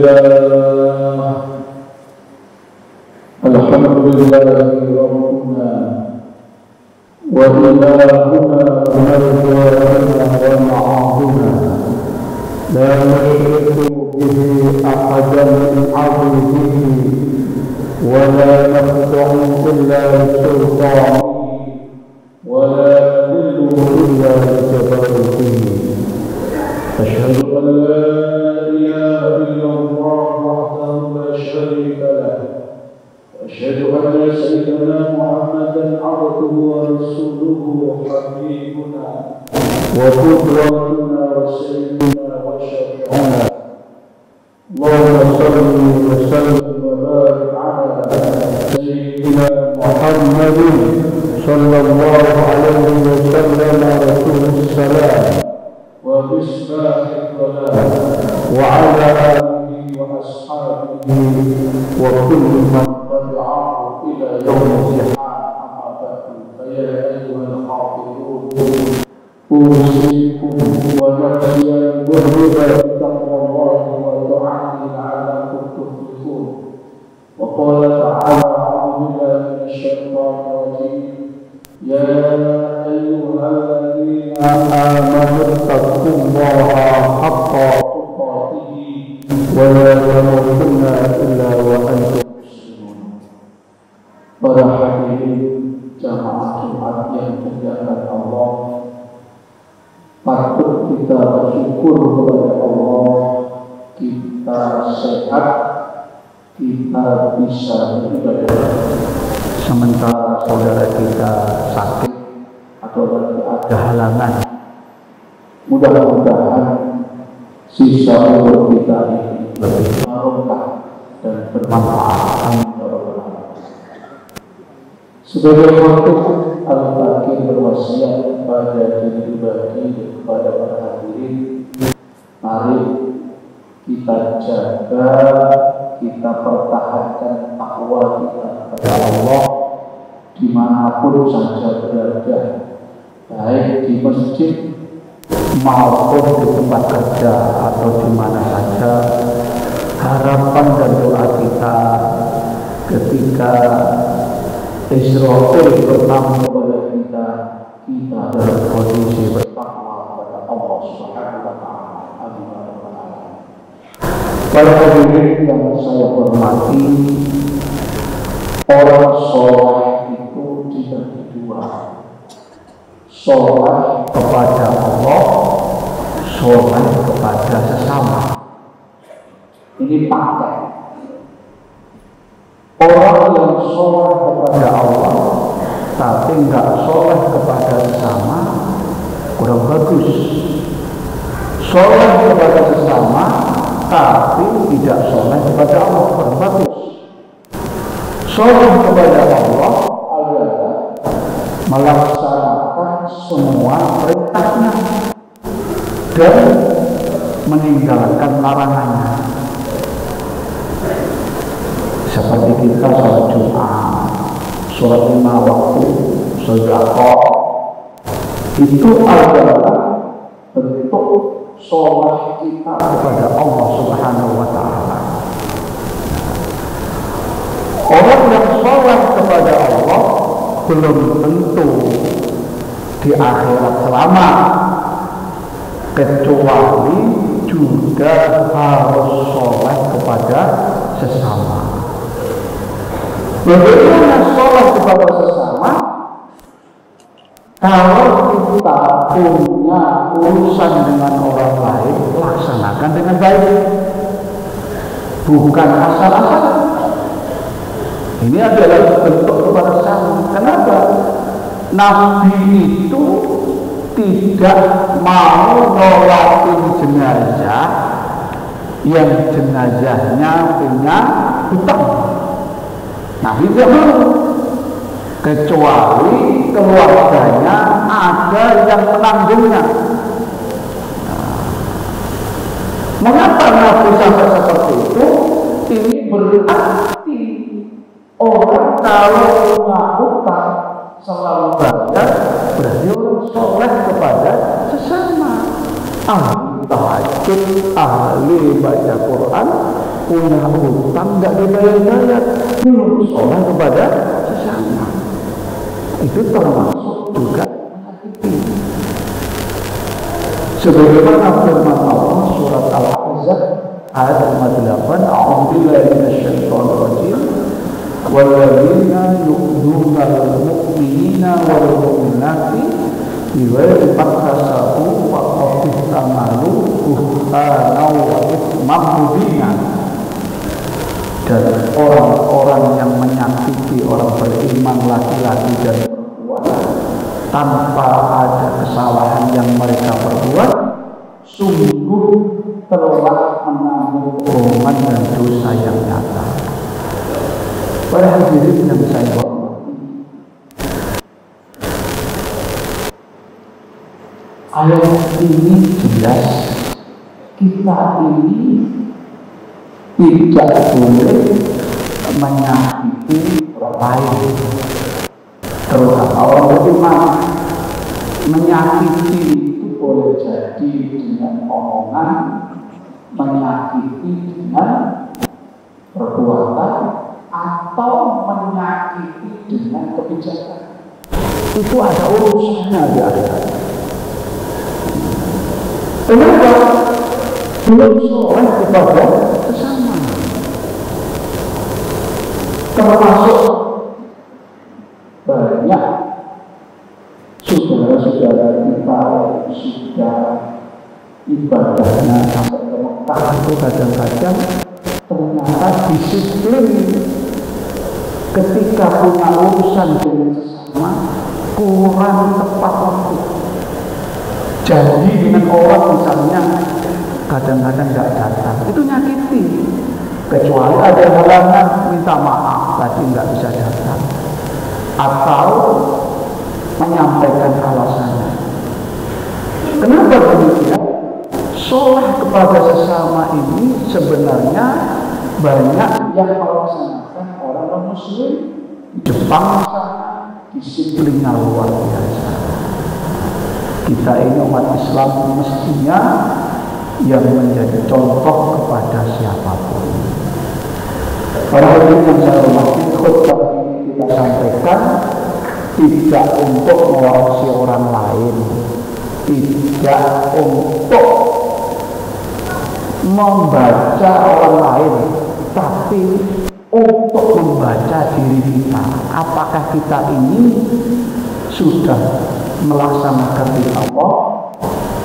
لله الحمد لله ربنا وإلهنا ومرجعنا ومعاذنا لا نشرك به أحدا من عبده ولا نخضع إلا لسلطانه ولا نذل إلا لجبروته أشهد أن لا إله إلا الله وحده لا شريك له وأشهد أن سيدنا محمدا عبده ورسوله حبيبنا وقدوتنا وسيدنا وشفيعنا اللهم صل وسلم وبارك على سيدنا محمد صلى الله عليه وسلم رسول السلام ومصباح الظلام وعلى آله وأصحابه وكل من تبعه إلى يوم الزحام أما بعد فيا أيها الحافظون أوصيكم ونفسي بالرضا بتقوى الله وطاعته لعلكم تفلحون وقال تعالى أعوذ بالله من الشيطان الرجيم يا أيها الذين آمنوا اتقوا الله حق تقاته ولا تموتن إلا وأنتم مسلمون. Para hadirin jamaah Jumat yang dimuliakan Allah, patut kita bersyukur kepada Allah, kita sehat, kita bisa beribadah. Sementara saudara kita sakit atau ada halangan, mudah-mudahan sisa umur kita ini lebih barokah dan bermanfaat. Amin ya rabbal alamin. Sebagai bentuk Al-Fakir berwasiat pada diri pribadi dan kepada para hadirin, mari kita jaga, kita pertahankan takwa kita kepada Allah dimanapun saja berada, baik di masjid maupun di tempat kerja atau di mana saja. Harapan dan doa kita ketika Israel bertamu kepada kita dalam kondisi bertakwa kepada Allah Subhanahu wa Ta'ala. Amin ya rabbal alamin. Para hadirin yang saya hormati, orang soleh itu dibagi dua, soleh kepada Allah, soleh kepada sesama. Ini paket. Orang yang soleh kepada Allah tapi enggak soleh kepada sesama kurang bagus. Soleh kepada sesama tapi tidak soleh kepada Allah kurang bagus. Soleh kepada Allah adalah melaksanakan semua perintahnya dan meninggalkan larangannya. Seperti kita sholat Jumat, sholat 5 waktu, sedekah, itu adalah bentuk sholat kita kepada Allah Subhanahu wa Ta'ala. Orang yang sholat kepada Allah belum tentu di akhirat selamat, kecuali juga harus sholat kepada sesama. Bagaimana sholat kepada sesama? Kalau kita punya urusan dengan orang lain, laksanakan dengan baik, bukan asal-asal. Ini adalah bentuk kepada sesama. Kenapa? Nabi itu tidak mau nolakin jenazah yang jenazahnya punya hutang. Nabi tidak mau, kecuali keluarganya ada yang menanggungnya. Mengapa Nabi sampai seperti itu? Ini berarti orang kalau punya hutang selalu bayar, berarti orang soleh kepada sesama. Ahli tahajud, ahli baca Quran, punya utang nggak dibayar-bayar, belum sholat kepada sesama. Itu termasuk juga menyakiti. Sebagaimana firman Allah surat Al-Ahzab ayat 58, A'udzubillahi minasyaitonir rajim, walladzina yu'dunal mu'minina wal mu'minati bighairi maktasabu faqad ihtamalu buhtanan wa itsman mubina. Dan orang-orang yang menyakiti orang beriman laki-laki dan perempuan tanpa ada kesalahan yang mereka perbuat, sungguh telah menanggung kebohongan dan dosa yang nyata. Para hadirin yang saya hormati, ayat ini jelas kita ini tidak boleh menyakiti orang lain, terutama orang beriman. Menyakiti itu boleh jadi dengan omongan, menyakiti dengan perbuatan, atau menyakiti dengan kebijakan. Itu ada urusannya di akhirat. Kenapa? Belum soleh kepada sesama. Termasuk banyak saudara-saudara kita yang sudah ibadahnya sampai ke Mekah itu kadang-kadang ternyata disiplin ketika punya urusan dengan sesama kurang tepat waktu. Jadi dengan orang misalnya kadang-kadang tidak datang, itu nyakiti. Kecuali ada halangan, minta maaf tadi nggak bisa datang, atau menyampaikan alasannya. Kenapa demikian? Sholat kepada sesama ini sebenarnya banyak yang melaksanakan orang non-muslim. Jepang sana disiplinnya luar biasa. Kita ini umat Islam mestinya yang menjadi contoh kepada siapapun. Para hadirin yang saya hormati, khutbah ini kita sampaikan tidak untuk mewarisi orang lain, tidak untuk membaca orang lain, tapi untuk membaca diri kita. Apakah kita ini sudah melaksanakan Allah,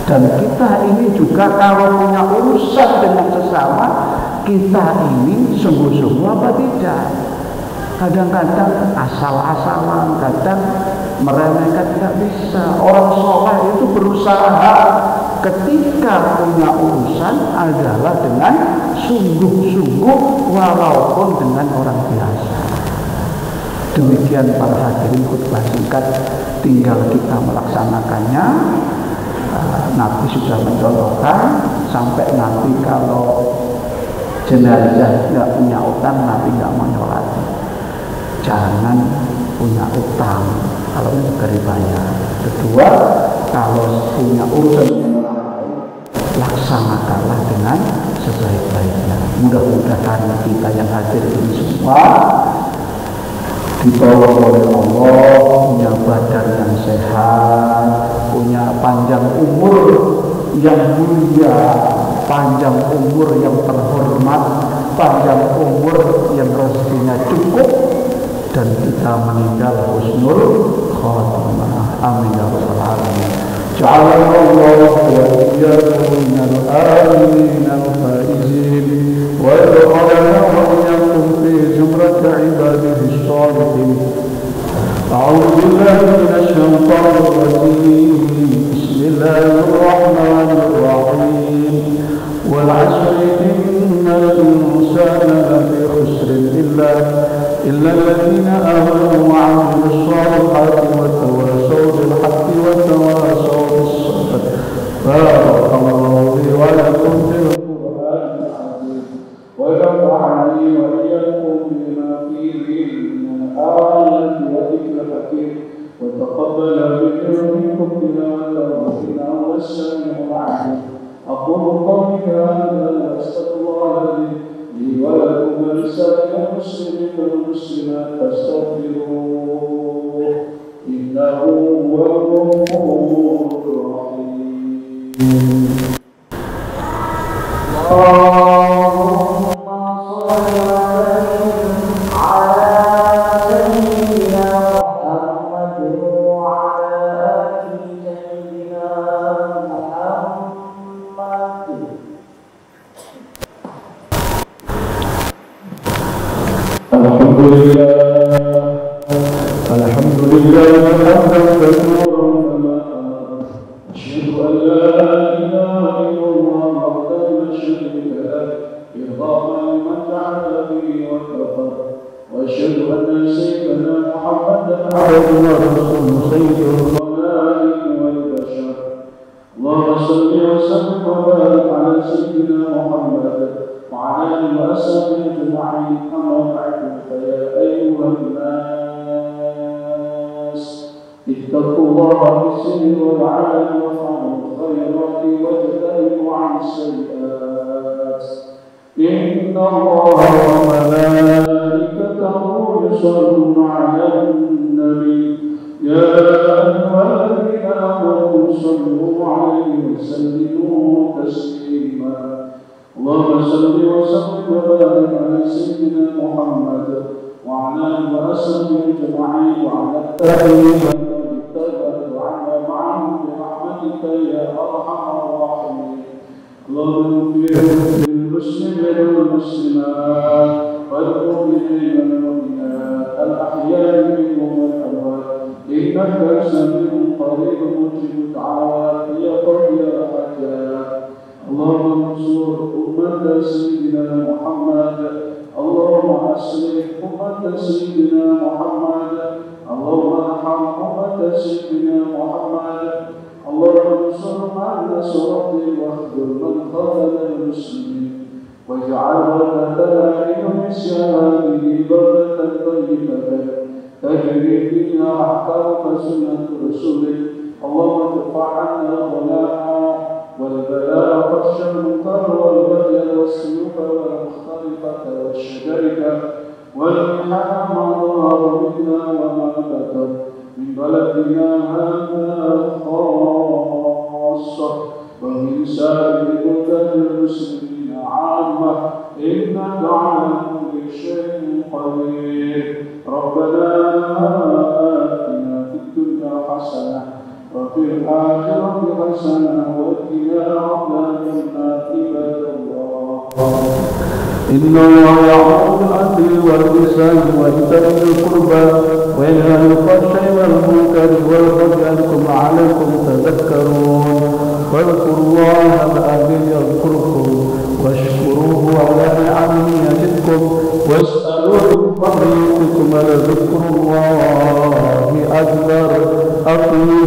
dan kita ini juga kalau punya urusan dengan sesama, kita ini sungguh-sungguh apa tidak? Kadang-kadang asal-asalan, kadang meremehkan, tidak bisa. Orang soleh itu berusaha ketika punya urusan adalah dengan sungguh-sungguh walaupun dengan orang biasa. Demikian para hadirin khutbah singkat, tinggal kita melaksanakannya. Nabi sudah mencontohkan, sampai nanti kalau jenazah tidak punya utang, Nabi tidak mau nyolati. Jangan punya utang, kalau ini juga dibayar. Kedua, kalau punya urusan dengan orang lain, laksanakanlah dengan sebaik-baiknya. Mudah-mudahan kita yang hadir ini semua ditolong oleh Allah, punya badan yang sehat, punya panjang umur yang mulia, panjang umur yang terhormat, panjang umur yang rezekinya cukup, dan kita meninggal husnul khatimah. Amin ya rabbal alamin. Ja'alallahu wa iyyakum minal aminin al-faizin wa yadkhulana wa iyyakum fi zumrati ibadihi shalihin. A'udzu billahi minasy syaithanir rajim. Bismillahir rahmanir rahim. Wal 'asri innal insana lafi khusrin illa الذين آمنوا وعملوا الصالحات وتواصوا بالحق وتواصوا بالصبر. بارك الله لي ولكم في القرآن العظيم ونفعني وإياكم بما فيه من الآيات والذكر الحكيم وتقبل منكم تلاوته إنه السميع العليم. أقول قولي هذا وأستغفر الله لي لي ولكم ولسائر المسلمين والمسلمات فاستغفروه إنه هو الغفور الرحيم. الحمد لله حمدا كثيرا أشهد أن لا إله إلا الله وحده لا شريك له إرضاء لمن جعل به وكفر وأشهد أن سيدنا محمدا عبده ورسوله سيد الخلائق والبشر. اللهم صل وسلم وبارك على سيدنا محمد وعلى آله وأصحابه أجمعين. أما بعد فيا أيها الناس اتقوا الله في السر والعلن وافعلوا الخيرات واجتنبوا عن السيئات. إن الله وملائكته يصلون على النبي يا أيها الذين آمنوا صلوا عليه وسلموا تسليما. اللهم صل وسلم وبارك على سيدنا محمد وعلى آله وأصحابه أجمعين وعلى التابعين ومن اتبعهم وعنا معهم برحمتك يا أرحم الراحمين. اللهم اغفر للمسلمين والمسلمات والمؤمنين والمؤمنات الأحياء منهم والأموات إنك سميع قريب مجيب الدعوات يا قاضي الحاجات. اللهم انصر أمة سيدنا محمد. اللهم أصلح أمة سيدنا محمد. اللهم ارحم أمة سيدنا محمد. اللهم انصر من نصر واخذل من خذل المسلمين واجعل بلدنا بنسيان هذه بلدة طيبة تجري فيها أحكامك سنة رسولك. اللهم ارفع عنا الغلاء والبلاء والشمطر والبغي والسيوف والمختلفة والشجرة والمحن ما ظهر منا وما بطن من بلدنا هذا خاصة ومن سائر بلدان المسلمين عامة إنك على كل شيء قدير. ربنا آتنا في الدنيا حسنة وفي الآخرة حسنة وقنا عذاب النار. عباد الله إن الله يأمر بالعدل والإحسان وإيتاء ذي القربى وينهى عن الفحشاء والمنكر والبغي يعظكم لعلكم تذكرون. واذكروا الله العظيم يذكركم واشكروه على نعمه يزدكم واسألوه من فضله يؤتكم. لذكر الله أكبر. أقيموا